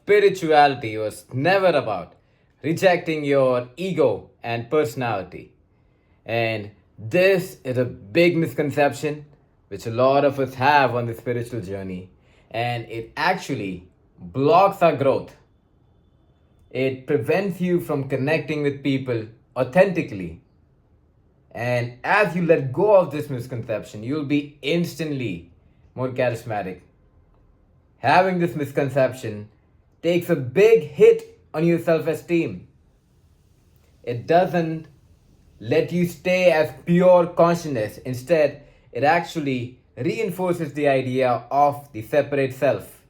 spirituality was never about rejecting your ego and personality. And this is a big misconception which a lot of us have on the spiritual journey. And it actually blocks our growth. It prevents you from connecting with people authentically. And as you let go of this misconception, you'll be instantly more charismatic. Having this misconception takes a big hit on your self esteem. It doesn't let you stay as pure consciousness. Instead, it actually reinforces the idea of the separate self,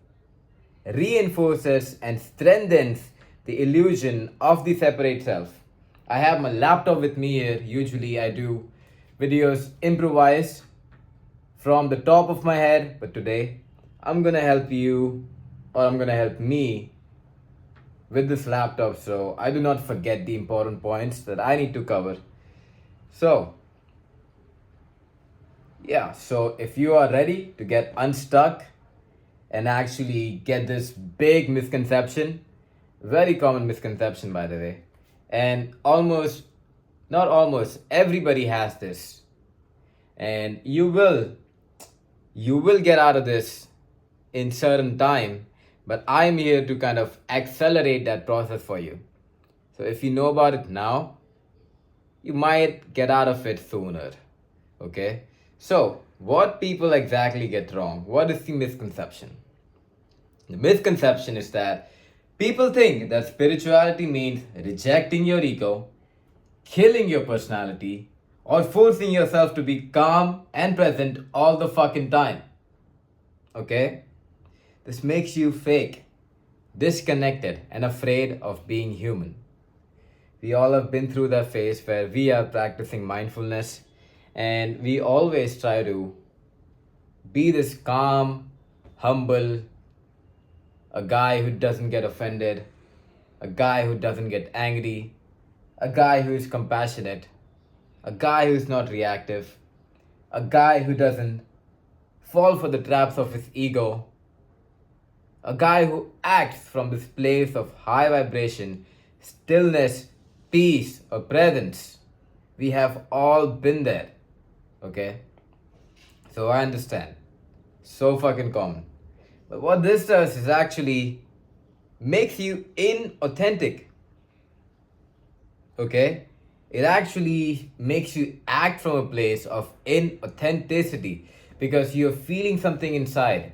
reinforces and strengthens the illusion of the separate self. I have my laptop with me here. Usually, I do videos improvised from the top of my head, but today I'm gonna help you, or I'm gonna help me with this laptop so I do not forget the important points that I need to cover. So, yeah, so if you are ready to get unstuck and actually get this big misconception, very common misconception by the way, and not almost, everybody has this, and you will get out of this in certain time, but I'm here to kind of accelerate that process for you. So if you know about it now, you might get out of it sooner. Okay? So, what people exactly get wrong? What is the misconception? The misconception is that people think that spirituality means rejecting your ego, killing your personality, or forcing yourself to be calm and present all the fucking time. Okay? This makes you fake, disconnected, and afraid of being human. We all have been through that phase where we are practicing mindfulness and we always try to be this calm, humble, a guy who doesn't get offended, a guy who doesn't get angry, a guy who is compassionate, a guy who's not reactive, a guy who doesn't fall for the traps of his ego, a guy who acts from this place of high vibration, stillness, peace, or presence. We have all been there. Okay? So I understand. So fucking common. But what this does is actually makes you inauthentic. Okay? It actually makes you act from a place of inauthenticity because you're feeling something inside.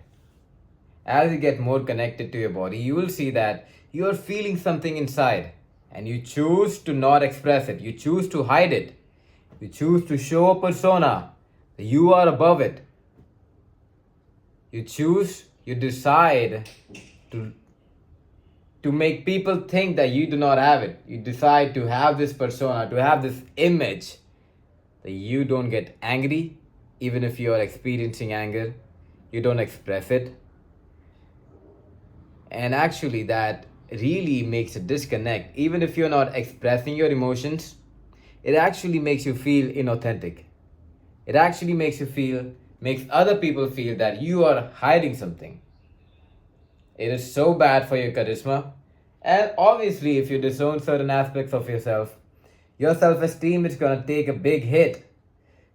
As you get more connected to your body, you will see that you are feeling something inside and you choose to not express it. You choose to hide it. You choose to show a persona that you are above it. You decide to make people think that you do not have it. You decide to have this persona, to have this image that you don't get angry, even if you are experiencing anger. You don't express it. And actually, that really makes a disconnect. Even if you're not expressing your emotions, it actually makes you feel inauthentic. It actually makes other people feel that you are hiding something. It is so bad for your charisma. And obviously, if you disown certain aspects of yourself, your self esteem is gonna take a big hit.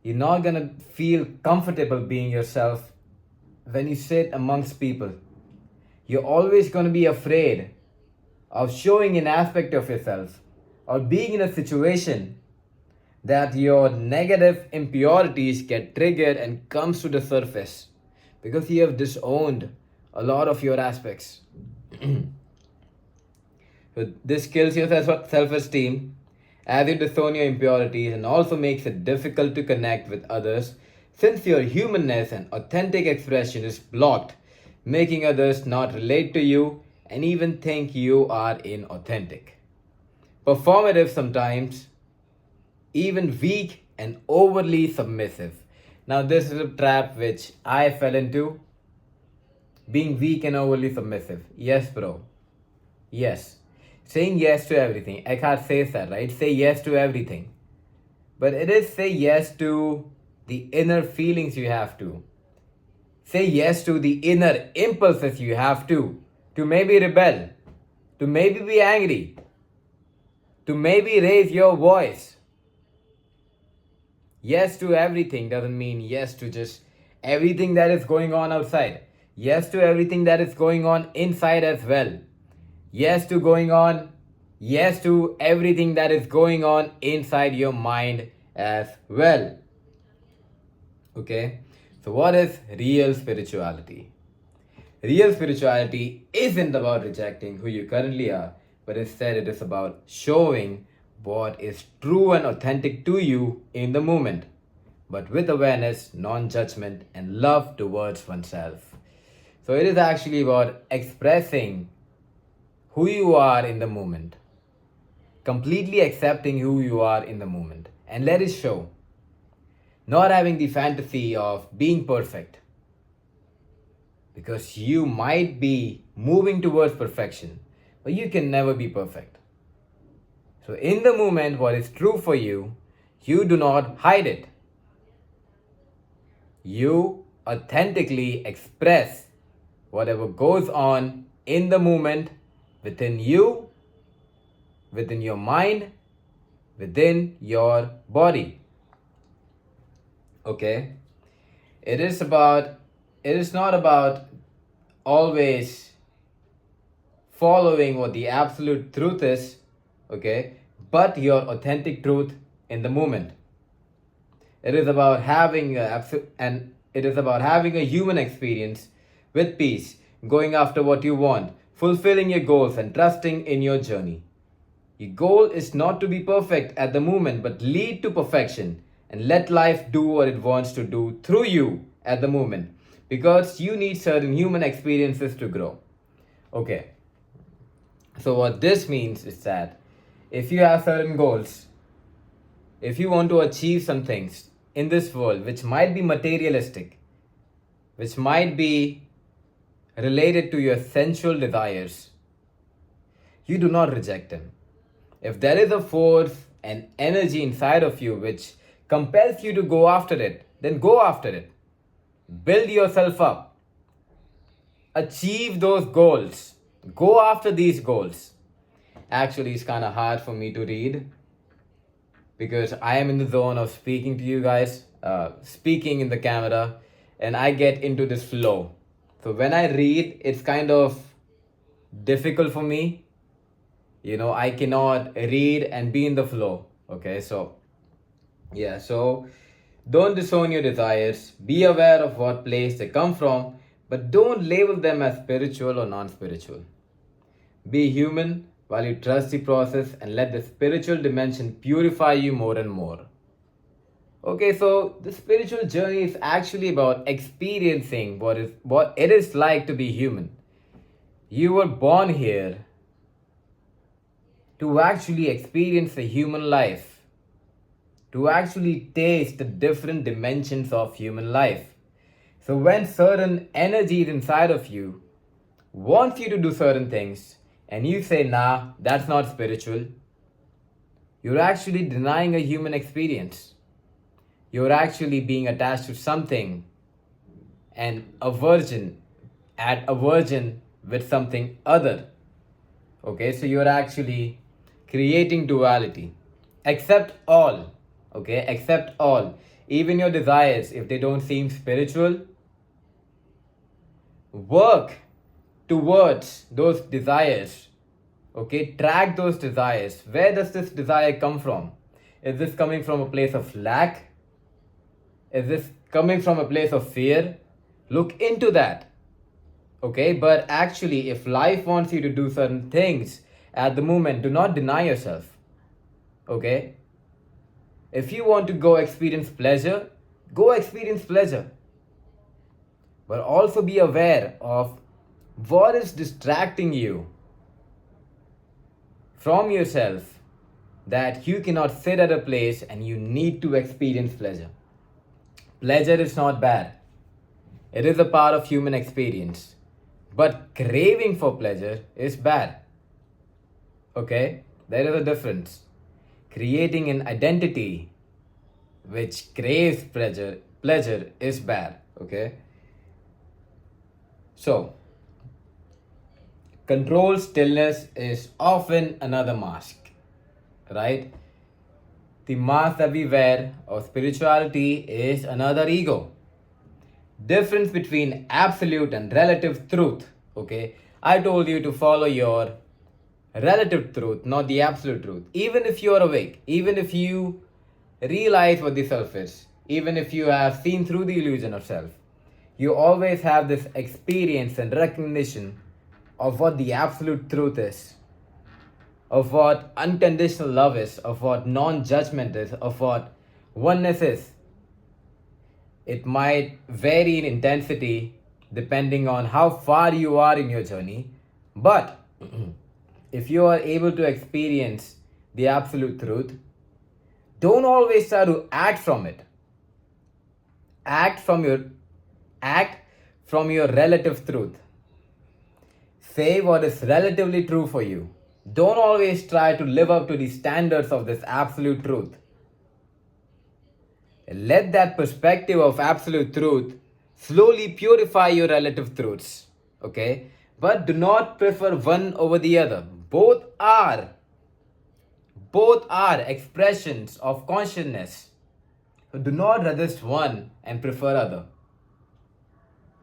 You're not gonna feel comfortable being yourself when you sit amongst people. You're always gonna be afraid of showing an aspect of yourself or being in a situation that your negative impurities get triggered and comes to the surface because you have disowned a lot of your aspects. So this kills your self-esteem as you disown your impurities and also makes it difficult to connect with others since your humanness and authentic expression is blocked, making others not relate to you and even think you are inauthentic. Performative sometimes, even weak and overly submissive. Now, this is a trap which I fell into. Being weak and overly submissive. Yes, bro. Yes. Saying yes to everything. Eckhart says that, right? Say yes to everything. But it is say yes to the inner feelings you have to. Say yes to the inner impulses you have to. to maybe rebel, to maybe be angry, to maybe raise your voice. Yes to everything doesn't mean yes to just everything that is going on outside. Yes to everything that is going on inside as well. Yes to going on. Yes to everything that is going on inside your mind as well. Okay? So, what is real spirituality? Real spirituality isn't about rejecting who you currently are, but instead it is about showing what is true and authentic to you in the moment, but with awareness, non judgment, and love towards oneself. So it is actually about expressing who you are in the moment, completely accepting who you are in the moment, and let it show. Not having the fantasy of being perfect, because you might be moving towards perfection, but you can never be perfect. So, in the moment, what is true for you, you do not hide it. You authentically express whatever goes on in the moment within you, within your mind, within your body. Okay? It is about, it is not about always following what the absolute truth is, okay, but your authentic truth in the moment. It is about having it is about having a human experience with peace, going after what you want, fulfilling your goals, and trusting in your journey. Your goal is not to be perfect at the moment, but lead to perfection and let life do what it wants to do through you at the moment, because you need certain human experiences to grow. Okay, so what this means is that if you have certain goals, if you want to achieve some things in this world which might be materialistic, which might be related to your sensual desires, you do not reject them. If there is a force and energy inside of you which compels you to go after it, then go after it. Build yourself up. Achieve those goals. Go after these goals. Actually, it's kind of hard for me to read because I am in the zone of speaking to you guys, speaking in the camera, and I get into this flow. So when I read, it's kind of difficult for me. You know, I cannot read and be in the flow. Okay, so yeah, so don't disown your desires. Be aware of what place they come from, but don't label them as spiritual or non spiritual. Be human while you trust the process and let the spiritual dimension purify you more and more. Okay, so the spiritual journey is actually about experiencing what it is like to be human. You were born here to actually experience the human life, to actually taste the different dimensions of human life. So when certain energies inside of you wants you to do certain things and you say, nah, that's not spiritual, you're actually denying a human experience. You're actually being attached to something and a virgin with something other. Okay, so you're actually creating duality. Accept all. Okay, accept all. Even your desires, if they don't seem spiritual, work towards those desires. Okay, track those desires. Where does this desire come from? Is this coming from a place of lack? Is this coming from a place of fear? Look into that. Okay, but actually, if life wants you to do certain things at the moment, do not deny yourself. Okay, if you want to go experience pleasure, go experience pleasure. But also be aware of what is distracting you from yourself, that you cannot sit at a place and you need to experience pleasure. Pleasure is not bad, it is a part of human experience. But craving for pleasure is bad. Okay? There is a difference. Creating an identity which craves pleasure is bad. Okay? So, Controlled stillness is often another mask, right? The mask that we wear of spirituality is another ego. Difference between absolute and relative truth. Okay, I told you to follow your relative truth, not the absolute truth. Even if you are awake, even if you realize what the self is, even if you have seen through the illusion of self, you always have this experience and recognition of what the absolute truth is, of what unconditional love is, of what non judgment is, of what oneness is. It might vary in intensity depending on how far you are in your journey, but if you are able to experience the absolute truth, don't always try to act from it. Act from your act from your relative truth. Say what is relatively true for you. Don't always try to live up to the standards of this absolute truth. Let that perspective of absolute truth slowly purify your relative truths. Okay? But do not prefer one over the other. Both are expressions of consciousness. So do not resist one and prefer other.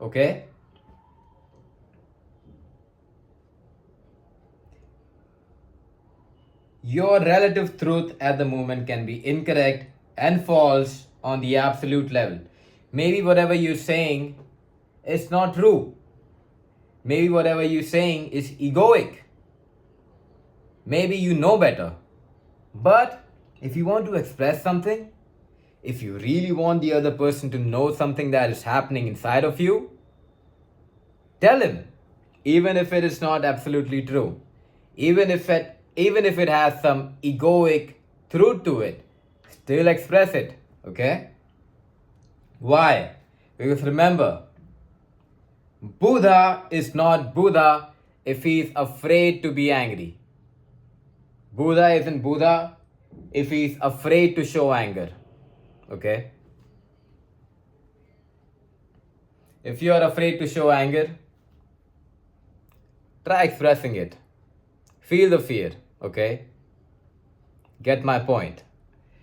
Okay? Your relative truth at the moment can be incorrect and false on the absolute level. Maybe whatever you're saying is not true. Maybe whatever you're saying is egoic. Maybe you know better. But if you want to express something, if you really want the other person to know something that is happening inside of you, tell him, even if it is not absolutely true, even if it has some egoic truth to it, still express it. Okay? Why? Because remember, Buddha is not Buddha if he is afraid to be angry. Buddha isn't Buddha if he is afraid to show anger. Okay? If you are afraid to show anger, try expressing it. Feel the fear. Okay? Get my point.